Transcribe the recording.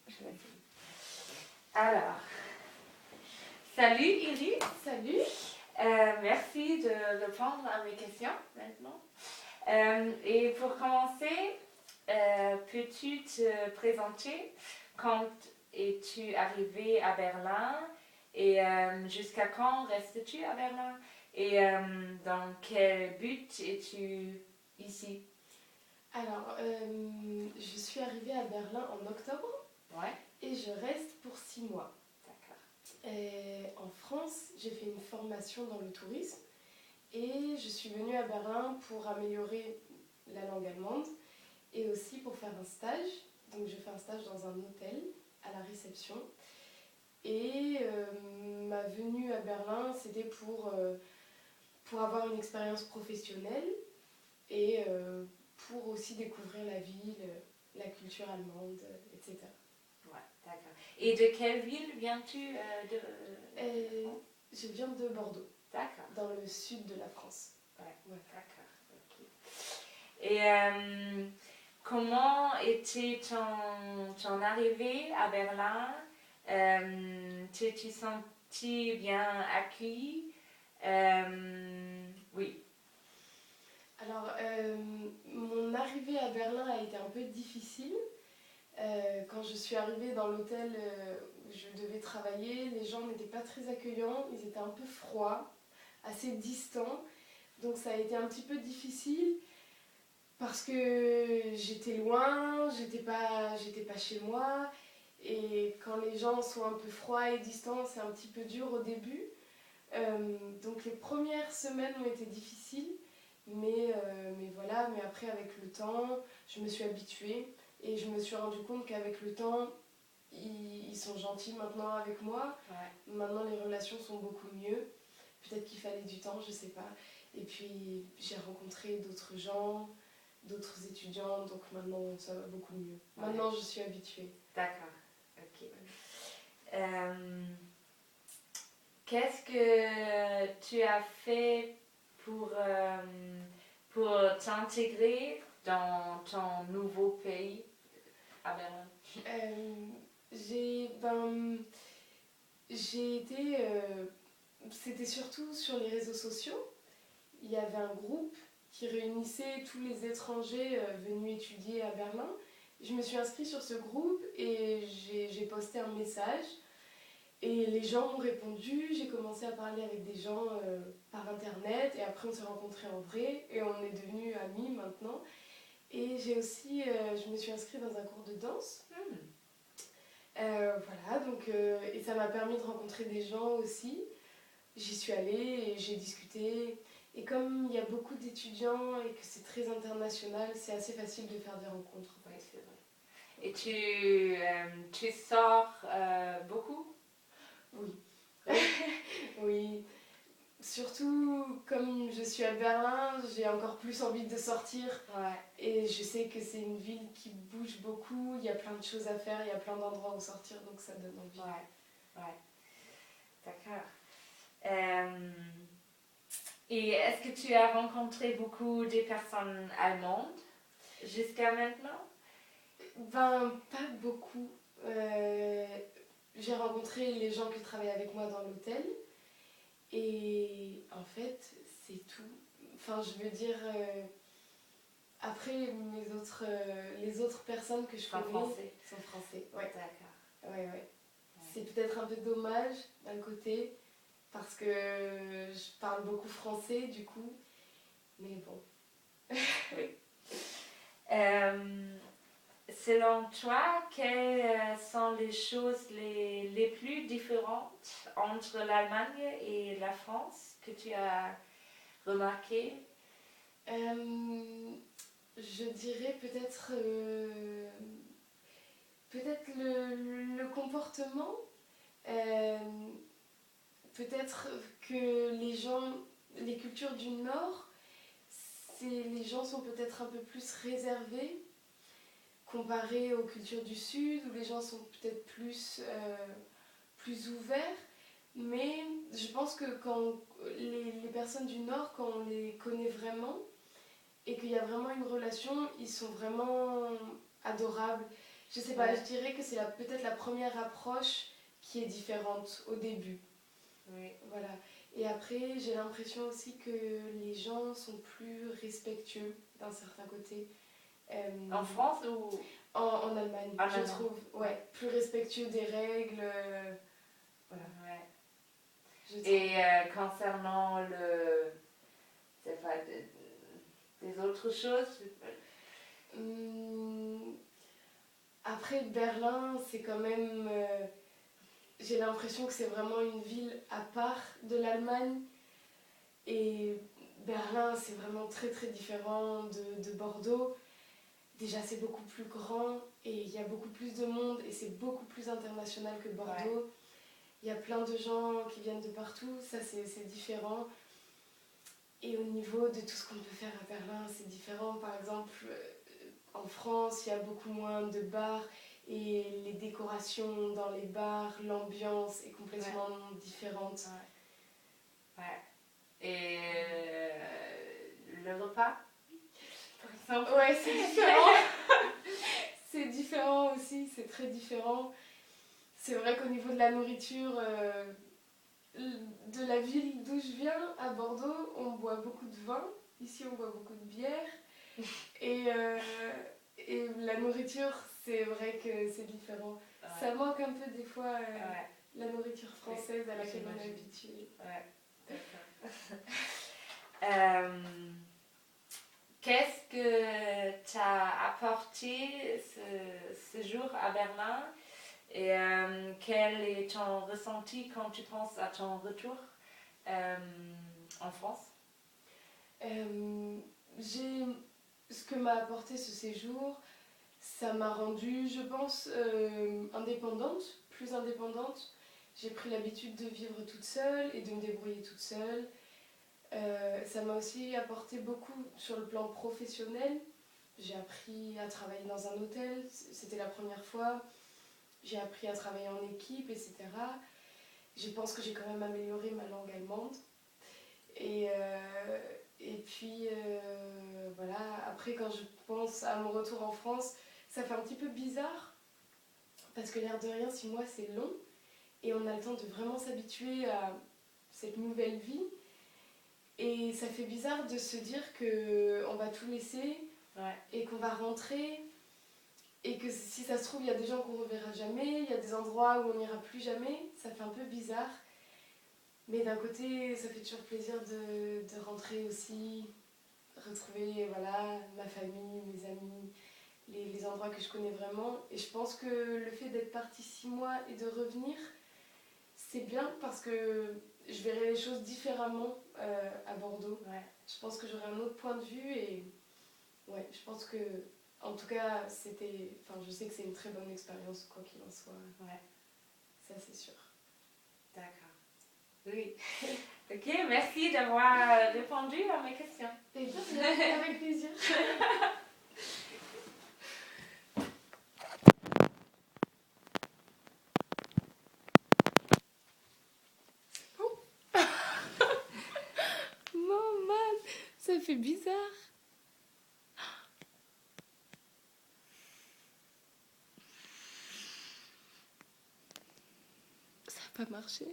je vais essayer. Alors, salut Iris. Salut. Merci de répondre à mes questions maintenant. Et pour commencer, peux-tu te présenter quand es-tu arrivé à Berlin et jusqu'à quand restes-tu à Berlin et dans quel but es-tu ici? Alors, je suis arrivée à Berlin en octobre Ouais, et je reste pour 6 mois. d'accord. En France, j'ai fait une formation dans le tourisme et je suis venue à Berlin pour améliorer la langue allemande et aussi pour faire un stage. Donc, je fais un stage dans un hôtel à la réception. Et ma venue à Berlin, c'était pour avoir une expérience professionnelle et pour aussi découvrir la ville, la culture allemande, etc. Ouais, d'accord. Et de quelle ville viens-tu de France? Je viens de Bordeaux, D'accord. dans le sud de la France. Ouais, d'accord. Ok. Et comment était ton arrivée à Berlin? T'es-tu senti bien accueilli? Oui. Alors, mon arrivée à Berlin a été un peu difficile. Quand je suis arrivée dans l'hôtel où je devais travailler, les gens n'étaient pas très accueillants, ils étaient un peu froids, assez distants. Donc ça a été un petit peu difficile parce que j'étais loin, j'étais pas chez moi. Et quand les gens sont un peu froids et distants, c'est un petit peu dur au début. Donc les premières semaines ont été difficiles, mais voilà, mais après avec le temps, je me suis habituée et je me suis rendu compte qu'avec le temps, ils sont gentils maintenant avec moi. Ouais. Maintenant les relations sont beaucoup mieux. Peut-être qu'il fallait du temps, je sais pas. Et puis j'ai rencontré d'autres gens, d'autres étudiants, donc maintenant ça va beaucoup mieux. Ouais. Maintenant je suis habituée. D'accord. Ok. Euh, Qu'est-ce que tu as fait pour t'intégrer dans ton nouveau pays à Berlin? J'ai j'ai été c'était surtout sur les réseaux sociaux. Il y avait un groupe qui réunissait tous les étrangers venus étudier à Berlin. Je me suis inscrite sur ce groupe et j'ai posté un message. Et les gens m'ont répondu, j'ai commencé à parler avec des gens par internet et après on s'est rencontrés en vrai et on est devenus amis maintenant. Et j'ai aussi, je me suis inscrite dans un cours de danse. Voilà, donc, et ça m'a permis de rencontrer des gens aussi. J'y suis allée et j'ai discuté. Et comme il y a beaucoup d'étudiants et que c'est très international, c'est assez facile de faire des rencontres. Oui, c'est vrai. Et tu sors beaucoup? Oui. Oui. Surtout comme je suis à Berlin, j'ai encore plus envie de sortir. Ouais. Et je sais que c'est une ville qui bouge beaucoup, il y a plein de choses à faire, il y a plein d'endroits où sortir, donc ça donne envie. Ouais, ouais. D'accord. Et est-ce que tu as rencontré beaucoup de personnes allemandes jusqu'à maintenant? Ben, pas beaucoup. J'ai rencontré les gens qui travaillaient avec moi dans l'hôtel. Et en fait, c'est tout. Enfin, je veux dire, après, les autres personnes que je Sont connais français. sont français. Ouais. D'accord. Ouais, ouais. C'est peut-être un peu dommage d'un côté, parce que je parle beaucoup français du coup. Mais bon. Oui. Selon toi, quelles sont les choses les plus différentes entre l'Allemagne et la France que tu as remarquées? Je dirais peut-être le comportement. Euh, Peut-être que les cultures du Nord, les gens sont peut-être un peu plus réservés comparé aux cultures du Sud, où les gens sont peut-être plus ouverts. Mais je pense que quand les personnes du Nord, quand on les connaît vraiment et qu'il y a vraiment une relation, ils sont vraiment adorables. Je sais pas, Ouais. je dirais que c'est peut-être la première approche qui est différente au début. Oui. Voilà. Et après, j'ai l'impression aussi que les gens sont plus respectueux d'un certain côté. En France ou En Allemagne, en je Allemagne? trouve. Ouais, plus respectueux des règles. Voilà, Ouais. je trouve. Et concernant c'est pas, des autres choses? Hum, Après, Berlin, c'est quand même. J'ai l'impression que c'est vraiment une ville à part de l'Allemagne. Et Berlin, c'est vraiment très très différent de Bordeaux. Déjà, c'est beaucoup plus grand et il y a beaucoup plus de monde et c'est beaucoup plus international que Bordeaux. Ouais. Il y a plein de gens qui viennent de partout, ça c'est différent. Et au niveau de tout ce qu'on peut faire à Berlin, c'est différent. Par exemple, en France, il y a beaucoup moins de bars et les décorations dans les bars, l'ambiance est complètement différente. Ouais. Ouais. Et le repas, par exemple? Ouais, c'est différent. C'est différent aussi, c'est très différent. C'est vrai qu'au niveau de la nourriture, de la ville d'où je viens, à Bordeaux, on boit beaucoup de vin. Ici, on boit beaucoup de bière. Et, euh, et la nourriture, c'est vrai que c'est différent. Ouais. Ça manque un peu des fois Ouais. la nourriture française à laquelle on est J'imagine. habitué. Ouais. D'accord. Euh, Qu'est-ce que t'as apporté ce jour à Berlin et quel est ton ressenti quand tu penses à ton retour euh, en France? Euh, Ce que m'a apporté ce séjour, ça m'a rendue, je pense, indépendante, plus indépendante. J'ai pris l'habitude de vivre toute seule et de me débrouiller toute seule. Ça m'a aussi apporté beaucoup sur le plan professionnel. J'ai appris à travailler dans un hôtel, c'était la première fois. J'ai appris à travailler en équipe, etc. Je pense que j'ai quand même amélioré ma langue allemande. Et, euh, et puis, voilà, après, quand je pense à mon retour en France, ça fait un petit peu bizarre, parce que l'air de rien, 6 mois, c'est long, et on a le temps de vraiment s'habituer à cette nouvelle vie. Et ça fait bizarre de se dire qu'on va tout laisser Ouais. et qu'on va rentrer, et que si ça se trouve, il y a des gens qu'on ne reverra jamais, il y a des endroits où on n'ira plus jamais, ça fait un peu bizarre. Mais d'un côté, ça fait toujours plaisir de rentrer aussi, retrouver voilà, ma famille, mes amis, les endroits que je connais vraiment. Et je pense que le fait d'être partie 6 mois et de revenir, c'est bien parce que je verrai les choses différemment à Bordeaux. Ouais. Je pense que j'aurai un autre point de vue et ouais, je pense que, en tout cas, je sais que c'est une très bonne expérience, quoi qu'il en soit. Ouais. Ça, c'est sûr. D'accord. Oui. Ok, merci d'avoir répondu à mes questions. Et bien, avec plaisir. Maman, ça fait bizarre. Ça n'a pas marché.